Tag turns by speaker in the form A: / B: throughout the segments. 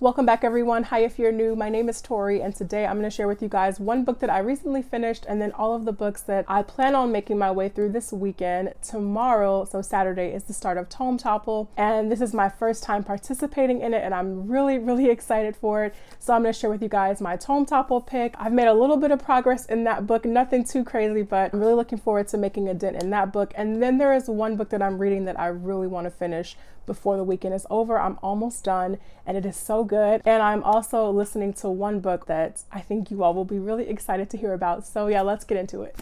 A: Welcome back everyone. Hi if you're new, my name is Tori and today I'm going to share with you guys one book that I recently finished and then all of the books that I plan on making my way through this weekend. Tomorrow, so Saturday, is the start of Tome Topple and this is my first time participating in it and I'm really excited for it. So I'm going to share with you guys my Tome Topple pick. I've made a little bit of progress in that book, nothing too crazy, but I'm really looking forward to making a dent in that book. And then there is one book that I'm reading that I really want to finish before the weekend is over. I'm almost done and it is so good. And I'm also listening to one book that I think you all will be really excited to hear about. So yeah, let's get into it.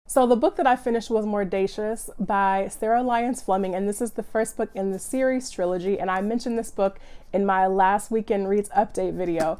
A: So the book that I finished was Mordacious by Lyons Fleming, and this is the first book in the series trilogy. And I mentioned this book in my last weekend reads update video.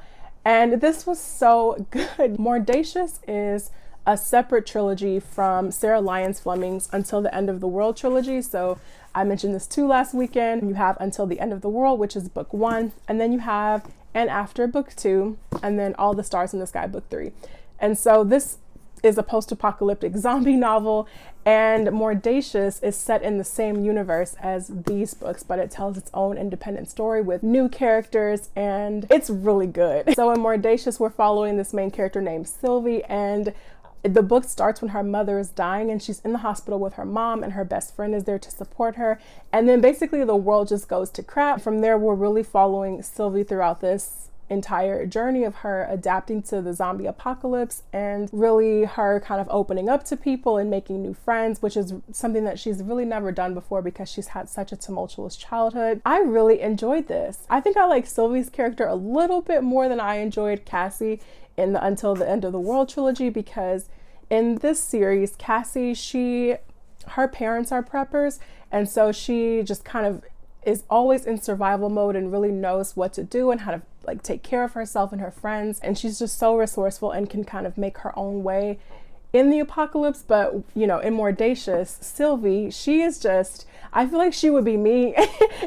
A: And this was so good. Mordacious is a separate trilogy from Lyons Fleming's Until the End of the World trilogy. So I mentioned this too last weekend. You have Until the End of the World, which is book 1, and then you have And After book 2, and then All the Stars in the Sky book 3. And so this is a post-apocalyptic zombie novel, and Mordacious is set in the same universe as these books, but it tells its own independent story with new characters, and it's really good. So in Mordacious, we're following this main character named Sylvie, and the book starts when her mother is dying and she's in the hospital with her mom and her best friend is there to support her. And then basically the world just goes to crap. From there, we're really following Sylvie throughout this entire journey of her adapting to the zombie apocalypse and really her kind of opening up to people and making new friends, which is something that she's really never done before because she's had such a tumultuous childhood. I really enjoyed this. I think I like Sylvie's character a little bit more than I enjoyed Cassie in the Until the End of the World trilogy, because in this series, Cassie, her parents are preppers, and so she just kind of is always in survival mode and really knows what to do and how to like take care of herself and her friends. And she's just so resourceful and can kind of make her own way in the apocalypse. But you know, in Mordacious, Sylvie, she is just, I feel like she would be me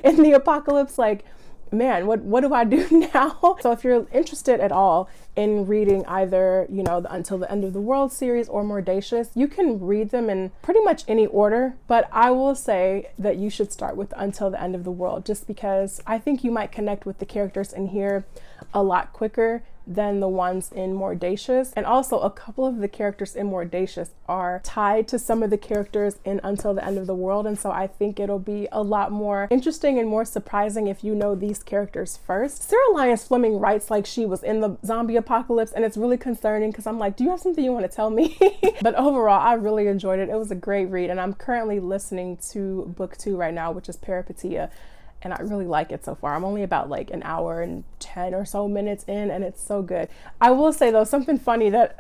A: in the apocalypse. Like, man, what do I do now? So if you're interested at all in reading either, you know, the Until the End of the World series or Mordacious, you can read them in pretty much any order, but I will say that you should start with Until the End of the World, just because I think you might connect with the characters in here a lot quicker than the ones in Mordacious. And also a couple of the characters in Mordacious are tied to some of the characters in Until the End of the World, and so I think it'll be a lot more interesting and more surprising if you know these characters first. Lyons Fleming writes like she was in the zombie apocalypse, and it's really concerning because I'm like, do you have something you want to tell me? But overall, I really enjoyed it. It was a great read, and I'm currently listening to book 2 right now, which is Peripetia. And I really like it so far. I'm only about like an hour and 10 or so minutes in, and it's so good. I will say though, something funny that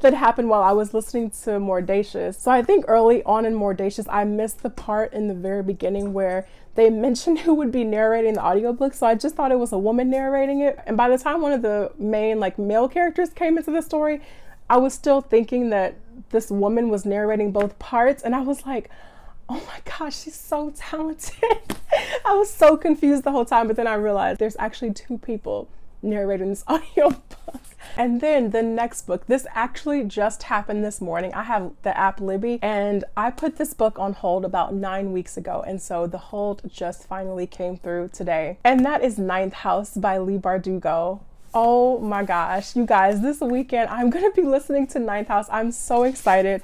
A: that happened while I was listening to Mordacious. So I think early on in Mordacious, I missed the part in the very beginning where they mentioned who would be narrating the audiobook. So I just thought it was a woman narrating it. And by the time one of the main like male characters came into the story, I was still thinking that this woman was narrating both parts. And I was like, oh my gosh, she's so talented. I was so confused the whole time, but then I realized there's actually 2 people narrating this audiobook. And then the next book, this actually just happened this morning. I have the app Libby, and I put this book on hold about 9 weeks ago, and so the hold just finally came through today. And that is Ninth House by Leigh Bardugo. Oh my gosh, you guys, this weekend I'm gonna be listening to Ninth House. I'm so excited.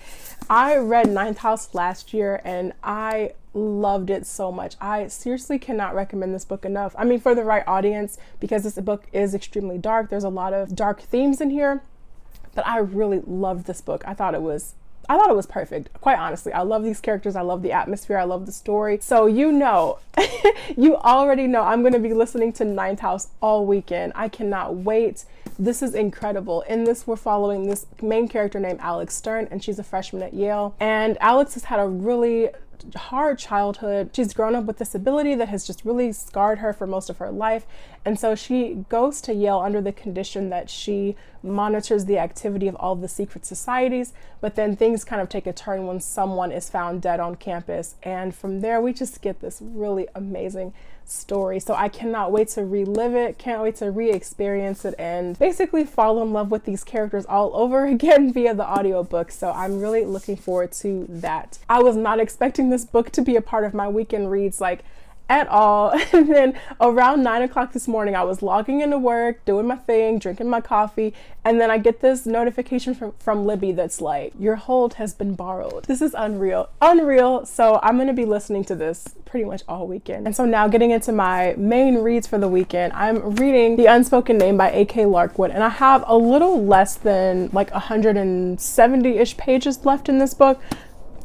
A: I read Ninth House last year and I loved it so much. I seriously cannot recommend this book enough. I mean, for the right audience, because this book is extremely dark. There's a lot of dark themes in here, but I really loved this book. I thought it was perfect. Quite honestly, I love these characters. I love the atmosphere. I love the story. So you know, you already know I'm going to be listening to Ninth House all weekend. I cannot wait. This is incredible. In this, we're following this main character named Alex Stern, and she's a freshman at Yale. And Alex has had a really hard childhood. She's grown up with this ability that has just really scarred her for most of her life. And so she goes to Yale under the condition that she monitors the activity of all the secret societies, but then things kind of take a turn when someone is found dead on campus. And from there, we just get this really amazing story. So I cannot wait to relive it, can't wait to re-experience it, and basically fall in love with these characters all over again via the audiobook. So I'm really looking forward to that. I was not expecting this book to be a part of my weekend reads, like, at all. And then around 9 o'clock this morning, I was logging into work, doing my thing, drinking my coffee, and then I get this notification from Libby that's like, your hold has been borrowed. This is unreal. So I'm going to be listening to this pretty much all weekend. And so now getting into my main reads for the weekend, I'm reading The Unspoken Name by A.K. Larkwood, and I have a little less than like 170-ish pages left in this book.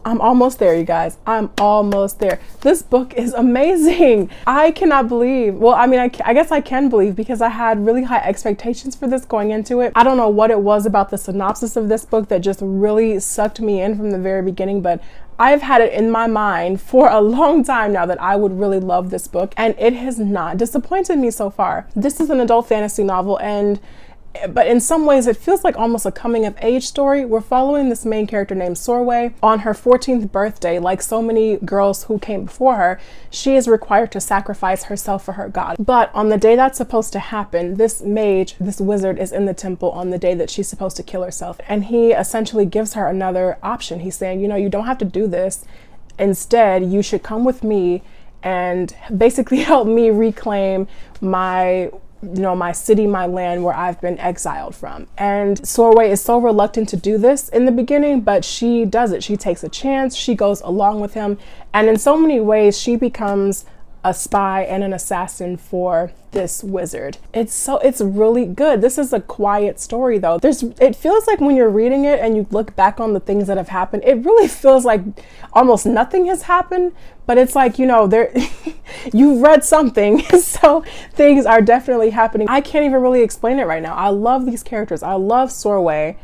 A: I'm almost there, you guys. I'm almost there. This book is amazing. I cannot believe, well, I mean, I guess I can believe, because I had really high expectations for this going into it. I don't know what it was about the synopsis of this book that just really sucked me in from the very beginning, but I've had it in my mind for a long time now that I would really love this book, and it has not disappointed me so far. This is an adult fantasy novel, but in some ways it feels like almost a coming of age story. We're following this main character named Sorway. On her 14th birthday, like so many girls who came before her, she is required to sacrifice herself for her god. But on the day that's supposed to happen, this mage, this wizard, is in the temple on the day that she's supposed to kill herself. And he essentially gives her another option. He's saying, you know, you don't have to do this. Instead, you should come with me and basically help me reclaim my city, my land where I've been exiled from. And Sorway is so reluctant to do this in the beginning, but she does it. She takes a chance, she goes along with him, and in so many ways she becomes a spy and an assassin for this wizard. It's really good. This is a quiet story though. It feels like when you're reading it and you look back on the things that have happened, it really feels like almost nothing has happened, but it's like, you know, you've read something, so things are definitely happening. I can't even really explain it right now. I love these characters. I love Sorway.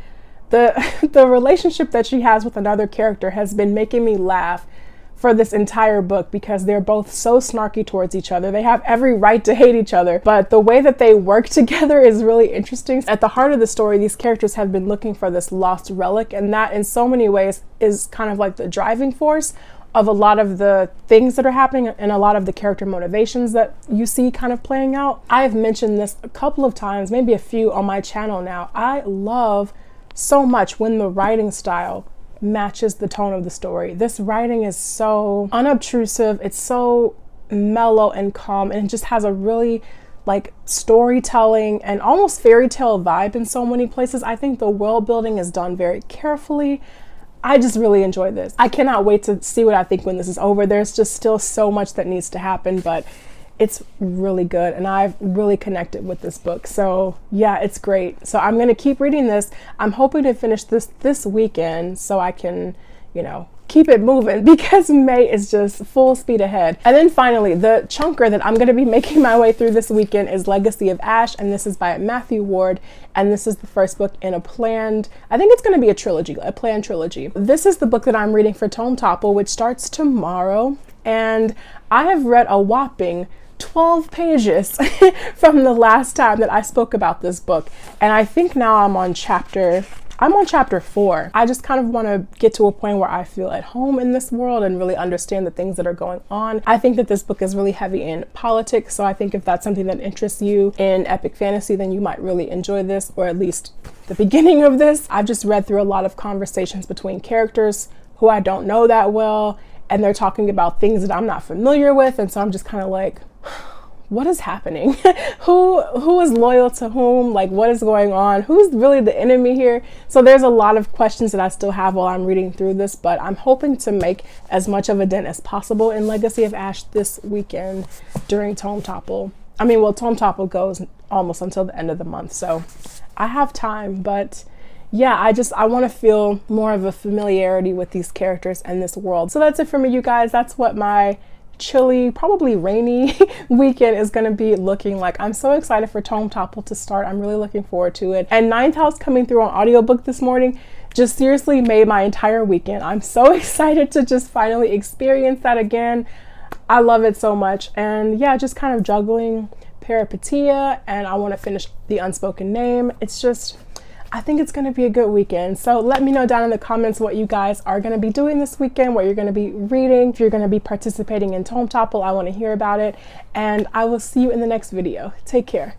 A: The relationship that she has with another character has been making me laugh for this entire book, because they're both so snarky towards each other. They have every right to hate each other, but the way that they work together is really interesting. At the heart of the story, these characters have been looking for this lost relic, and that in so many ways is kind of like the driving force of a lot of the things that are happening and a lot of the character motivations that you see kind of playing out. I've mentioned this a couple of times, maybe a few on my channel now. I love so much when the writing style matches the tone of the story. This writing is so unobtrusive, it's so mellow and calm, and it just has a really like storytelling and almost fairy tale vibe in so many places. I think the world building is done very carefully. I just really enjoy this. I cannot wait to see what I think when this is over. There's just still so much that needs to happen, but it's really good, and I've really connected with this book. So yeah, it's great. So I'm going to keep reading this. I'm hoping to finish this weekend so I can, you know, keep it moving, because May is just full speed ahead. And then finally, the chunker that I'm going to be making my way through this weekend is Legacy of Ash, and this is by Matthew Ward, and this is the first book in I think it's going to be a planned trilogy. This is the book that I'm reading for Tome Topple, which starts tomorrow, and I have read a whopping 12 pages from the last time that I spoke about this book, and I think now I'm on chapter 4. I just kind of want to get to a point where I feel at home in this world and really understand the things that are going on. I think that this book is really heavy in politics, so I think if that's something that interests you in epic fantasy, then you might really enjoy this, or at least the beginning of this. I've just read through a lot of conversations between characters who I don't know that well, and they're talking about things that I'm not familiar with, and so I'm just kind of like, what is happening? Who is loyal to whom? Like, what is going on? Who's really the enemy here? So there's a lot of questions that I still have while I'm reading through this, but I'm hoping to make as much of a dent as possible in Legacy of Ash this weekend during Tome Topple. I mean, well, Tome Topple goes almost until the end of the month, so I have time, but yeah, I want to feel more of a familiarity with these characters and this world. So that's it for me, you guys. That's what my chilly, probably rainy weekend is going to be looking like. I'm so excited for Tome Topple to start. I'm really looking forward to it. And Ninth House coming through on audiobook this morning just seriously made my entire weekend. I'm so excited to just finally experience that again. I love it so much. And yeah, just kind of juggling Peripetia, and I want to finish the Unspoken Name. It's just, I think it's going to be a good weekend. So let me know down in the comments what you guys are going to be doing this weekend, what you're going to be reading. If you're going to be participating in Tome Topple, I want to hear about it. And I will see you in the next video. Take care.